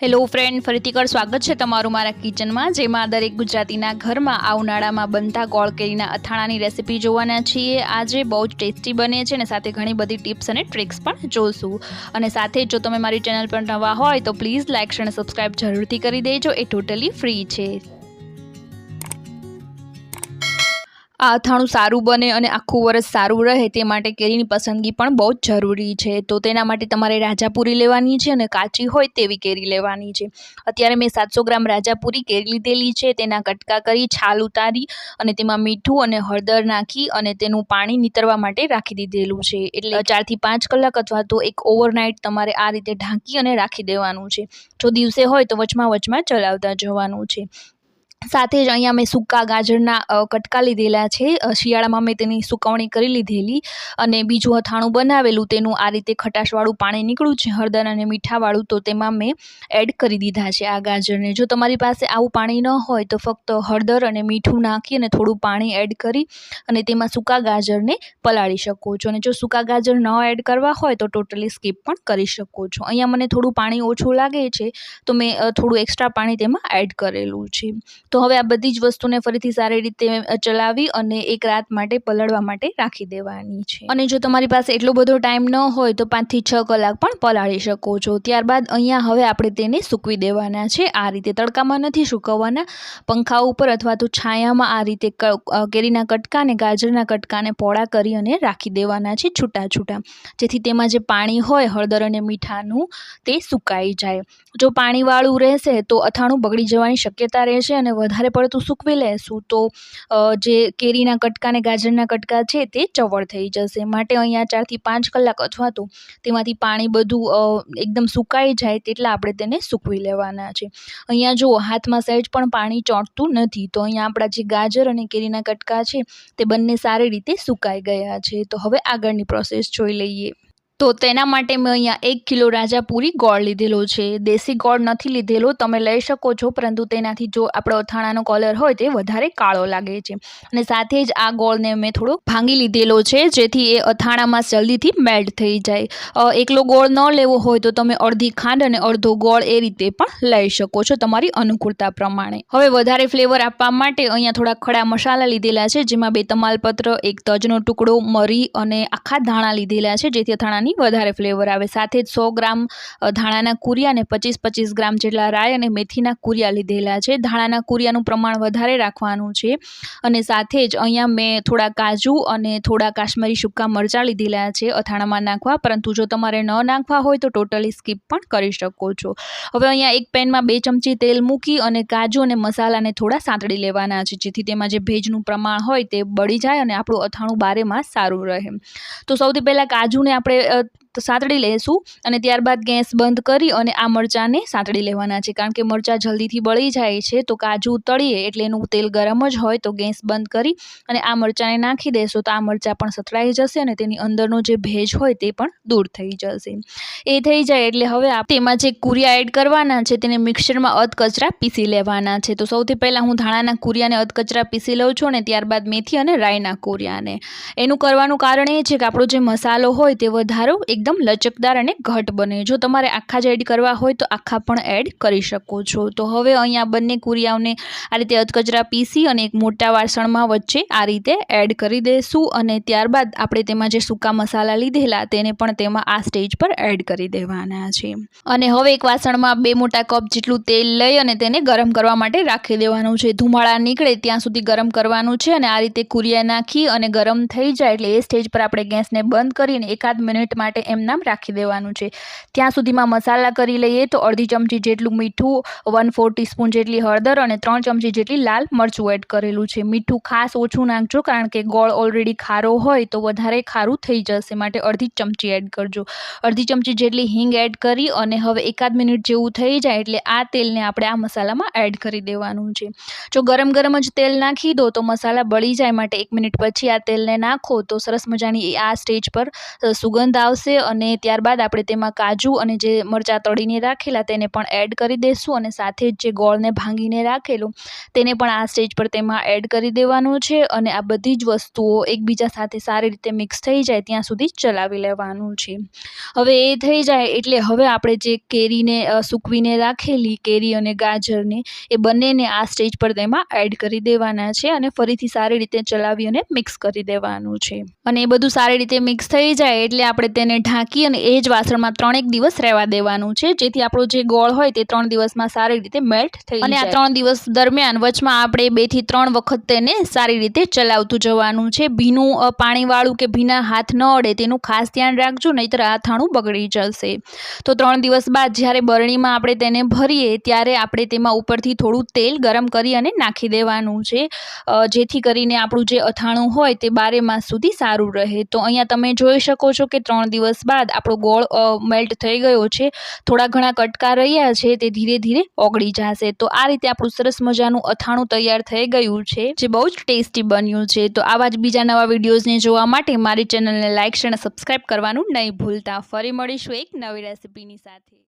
Hello friend, ફરીથી કર સ્વાગત છે તમારું મારા કિચનમાં, જેમાં દરેક ગુજરાતીના ઘરમાં આ ઉનાળામાં બનતા ગોળ કેરીના અથાણાની રેસીપી જોવાના છીએ। આજે બહુ જ ટેસ્ટી બને છે અને સાથે ઘણી બધી ટિપ્સ અને ટ્રિક્સ પણ જોશું। અને સાથે જો તમે મારી ચેનલ પર નવા હોય તો પ્લીઝ લાઇક અને સબસ્ક્રાઇબ જરૂરથી કરી દેજો, એ ટોટલી ફ્રી છે। આ અથાણું સારું બને અને આખું વર્ષ સારું રહે તે માટે કેરીની પસંદગી પણ બહુ જ જરૂરી છે। તો તેના માટે તમારે રાજાપુરી લેવાની છે અને કાચી હોય તેવી કેરી લેવાની છે। અત્યારે મેં 700 ગ્રામ રાજાપુરી કેરી લીધેલી છે। તેના કટકા કરી છાલ ઉતારી અને તેમાં મીઠું અને હળદર નાખી અને તેનું પાણી નીતરવા માટે રાખી દીધેલું છે। એટલે 4 થી 5 કલાક અથવા તો એક ઓવરનાઇટ તમારે આ રીતે ઢાંકી અને રાખી દેવાનું છે। જો દિવસે હોય તો વચમાં ચલાવતા જવાનું છે। સાથે જ અહીંયા મેં સૂકા ગાજરના કટકા લીધેલા છે। શિયાળામાં મેં તેની સુકવણી કરી લીધેલી અને બીજું અથાણું બનાવેલું, તેનું આ રીતે ખટાશવાળું પાણી નીકળ્યું છે હળદર અને મીઠાવાળું, તો તેમાં મેં એડ કરી દીધા છે આ ગાજરને। જો તમારી પાસે આવું પાણી ન હોય તો ફક્ત હળદર અને મીઠું નાખી અને થોડું પાણી એડ કરી અને તેમાં સૂકા ગાજરને પલાળી શકો છો। અને જો સૂકા ગાજર ન એડ કરવા હોય તો ટોટલી સ્કીપ પણ કરી શકો છો। અહીંયા મને થોડું પાણી ઓછું લાગે છે તો મેં થોડું એક્સ્ટ્રા પાણી તેમાં એડ કરેલું છે। તો હવે આ બધી જ વસ્તુને ફરીથી સારી રીતે ચલાવી અને એક રાત માટે પલળવા માટે રાખી દેવાની છે। અને જો તમારી પાસે એટલો બધો ટાઈમ ન હોય તો 5 થી 6 કલાક પણ પલાળી શકો છો। ત્યારબાદ અહીંયા હવે આપણે તેને સૂકવી દેવાના છે। આ રીતે તડકામાં નથી સૂકવવાના, પંખા ઉપર અથવા તો છાયામાં આ રીતે કેરીના કટકા અને ગાજરના કટકાને પોળા કરી અને રાખી દેવાના છે છૂટા છૂટા, જેથી તેમાં જે પાણી હોય હળદર અને મીઠાનું તે સુકાઈ જાય। જો પાણીવાળું રહેશે તો અથાણું બગડી જવાની શક્યતા રહેશે અને વધારે પડતું સૂકવી લેશું તો જે કેરીના કટકા અને ગાજરના કટકા છે તે ચવળ થઈ જશે। માટે અહીંયા 4 થી 5 કલાક અથવા તો તેમાંથી પાણી બધું એકદમ સુકાઈ જાય તેટલા આપણે તેને સૂકવી લેવાના છે। અહીંયા જો હાથમાં સહેજ પણ પાણી ચોંટતું નથી, તો અહીંયા આપણા જે ગાજર અને કેરીના કટકા છે તે બંને સારી રીતે સુકાઈ ગયા છે। તો હવે આગળની પ્રોસેસ જોઈ લઈએ। તો તેના માટે મેં અહીંયા 1 કિલો રાજાપુરી ગોળ લીધેલો છે। દેશી ગોળ નથી લીધેલો, તમે લઈ શકો છો, પરંતુ તેનાથી જો આપણો અથાણાનો કલર હોય તે વધારે કાળો લાગે છે। અને સાથે જ આ ગોળને મેં થોડો ભાંગી લીધેલો છે, જેથી એ અથાણામાં જલ્દીથી મેલ્ટ થઈ જાય। એકલો ગોળ ન લેવો હોય તો તમે અડધી ખાંડ અને અડધો ગોળ એ રીતે પણ લઈ શકો છો, તમારી અનુકૂળતા પ્રમાણે। હવે વધારે ફ્લેવર આપવા માટે અહીંયા થોડા ખડા મસાલા લીધેલા છે, જેમાં 2 તમાલપત્ર, 1 તજનો ટુકડો, મરી અને આખા ધાણા લીધેલા છે, જેથી અથાણાની વધારે ફ્લેવર આવે। સાથે જ 100 ગ્રામ ધાણાના કુરિયા અને 25 ગ્રામ જેટલા રાઈ અને મેથીના કુરિયા લીધેલા છે। ધાણાના કુરિયાનું પ્રમાણ વધારે રાખવાનું છે। અને સાથે જ અહીંયા મેં થોડા કાજુ અને થોડા કાશ્મીરી સૂકા મરચાં લીધેલા છે અથાણામાં નાખવા, પરંતુ જો તમારે ન નાખવા હોય તો ટોટલી સ્કીપ પણ કરી શકો છો। હવે અહીંયા એક પેનમાં 2 ચમચી તેલ મૂકી અને કાજુ અને મસાલાને થોડા સાંતળી લેવાના છે, જેથી તેમાં જે ભેજનું પ્રમાણ હોય તે બળી જાય અને આપણું અથાણું બારેમાસ સારું રહે। તો સૌથી પહેલાં કાજુને આપણે સાંતળી લઈશું અને ત્યારબાદ ગેસ બંધ કરી અને આ મરચાંને સાંતળી લેવાના છે, કારણ કે મરચાં જલ્દીથી બળી જાય છે। તો કાજુ તળીએ એટલે એનું તેલ ગરમ જ હોય, તો ગેસ બંધ કરી અને આ મરચાંને નાખી દેશો તો આ મરચાં પણ સતળાઈ જશે અને તેની અંદરનો જે ભેજ હોય તે પણ દૂર થઈ જશે। એ થઈ જાય એટલે હવે તેમાં જે કુરિયા એડ કરવાના છે તેને મિક્સરમાં અધકચરા પીસી લેવાના છે। તો સૌથી પહેલાં હું ધાણાના કુરિયાને અધકચરા પીસી લઉં છું અને ત્યારબાદ મેથી અને રાઈના કુરિયાને। એનું કરવાનું કારણ એ છે કે આપણો જે મસાલો હોય તે વધારો એકદમ લચકદાર અને ઘટ બને। જો તમારે આખા જ એડ કરવા હોય તો આખા પણ એડ કરી શકો છો। તો હવે અહીંયા બંને કુરિયાઓને આ રીતે અધકચરા પીસી અને એક મોટા વાસણમાં વચ્ચે આ રીતે એડ કરી દઈશું અને ત્યારબાદ આપણે તેમાં જે સૂકા મસાલા લીધેલા તેને પણ તેમાં આ સ્ટેજ પર એડ કરી દેવાના છે। અને હવે એક વાસણમાં 2 મોટા કપ જેટલું તેલ લઈ અને તેને ગરમ કરવા માટે રાખી દેવાનું છે। ધુમાડા નીકળે ત્યાં સુધી ગરમ કરવાનું છે અને આ રીતે કુરિયા નાખી અને ગરમ થઈ જાય એટલે એ સ્ટેજ પર આપણે ગેસને બંધ કરીને 1 મિનિટ માટે એમનામ રાખી દેવાનું છે। ત્યાં સુધીમાં મસાલા કરી લઈએ તો અડધી ચમચી જેટલું મીઠું, 1/4 ટીસ્પૂન જેટલી હળદર અને 3 ચમચી જેટલી લાલ મરચું એડ કરેલું છે। મીઠું ખાસ ઓછું નાખજો, કારણ કે ગોળ ઓલરેડી ખારો હોય તો વધારે ખારું થઈ જશે, માટે અડધી ચમચી એડ કરજો। અડધી ચમચી જેટલી હિંગ એડ કરી અને હવે 1 મિનિટ જેવું થઈ જાય એટલે આ તેલને આપણે આ મસાલામાં એડ કરી દેવાનું છે। જો ગરમ જ તેલ નાખી દો તો મસાલા બળી જાય, માટે 1 મિનિટ પછી આ તેલને નાખો તો સરસ મજાની આ સ્ટેજ પર સુગંધ આવશે અને ત્યારબાદ આપણે તેમાં કાજુ અને જે મરચાં તળીને રાખેલા તેને પણ એડ કરી દઈશું અને સાથે જ જે ગોળને ભાંગીને રાખેલું તેને પણ આ સ્ટેજ પર તેમાં એડ કરી દેવાનું છે અને આ બધી જ વસ્તુઓ એકબીજા સાથે સારી રીતે મિક્સ થઈ જાય ત્યાં સુધી ચલાવી લેવાનું છે. હવે એ થઈ જાય એટલે હવે આપણે જે કેરીને સૂકવીને રાખેલી કેરી અને ગાજરને એ બંનેને આ સ્ટેજ પર તેમાં એડ કરી દેવાના છે અને ફરીથી સારી રીતે ચલાવી અને મિક્સ કરી દેવાનું છે. અને એ બધું સારી રીતે મિક્સ થઈ જાય એટલે આપણે તેને ઢાંકી અને એ જ વાસણમાં 3 દિવસ રહેવા દેવાનું છે, જેથી આપણો જે ગોળ હોય તે 3 દિવસમાં સારી રીતે મેલ્ટ થઈ જાય. અને આ 3 દિવસ દરમિયાન વચમાં આપણે 2 થી 3 વખત તેને સારી રીતે ચલાવતું જવાનું છે. ભીનું પાણીવાળું કે ભીના હાથ ન અડે તેનું ખાસ ધ્યાન રાખજો, નહીંતર આ અથાણું બગડી જશે. તો 3 દિવસ બાદ જ્યારે બરણીમાં આપણે તેને ભરીએ ત્યારે આપણે તેમાં ઉપરથી થોડું તેલ ગરમ કરી અને નાખી દેવાનું છે, જેથી કરીને આપણું જે અથાણું હોય તે 12 માસ સુધી સારું રહે. તો અહીંયા તમે જોઈ શકો છો કે 3 દિવસ બાદ આપણો ગોળ મેલ્ટ થઈ ગયો છે. થોડા ઘણા કટકા રહ્યા છે તે ધીરે ધીરે ઓગળી જશે. તો આ રીતે આપણું સરસ મજાનું અથાણું તૈયાર થઈ ગયું છે, જે બહુ જ ટેસ્ટી બન્યું છે. તો આવા જ બીજા નવા વિડીયોઝને જોવા માટે મારી ચેનલને લાઇક, શેર અને સબસ્ક્રાઈબ કરવાનું નહીં ભૂલતા. ફરી મળીશું એક નવી રેસિપીની સાથે.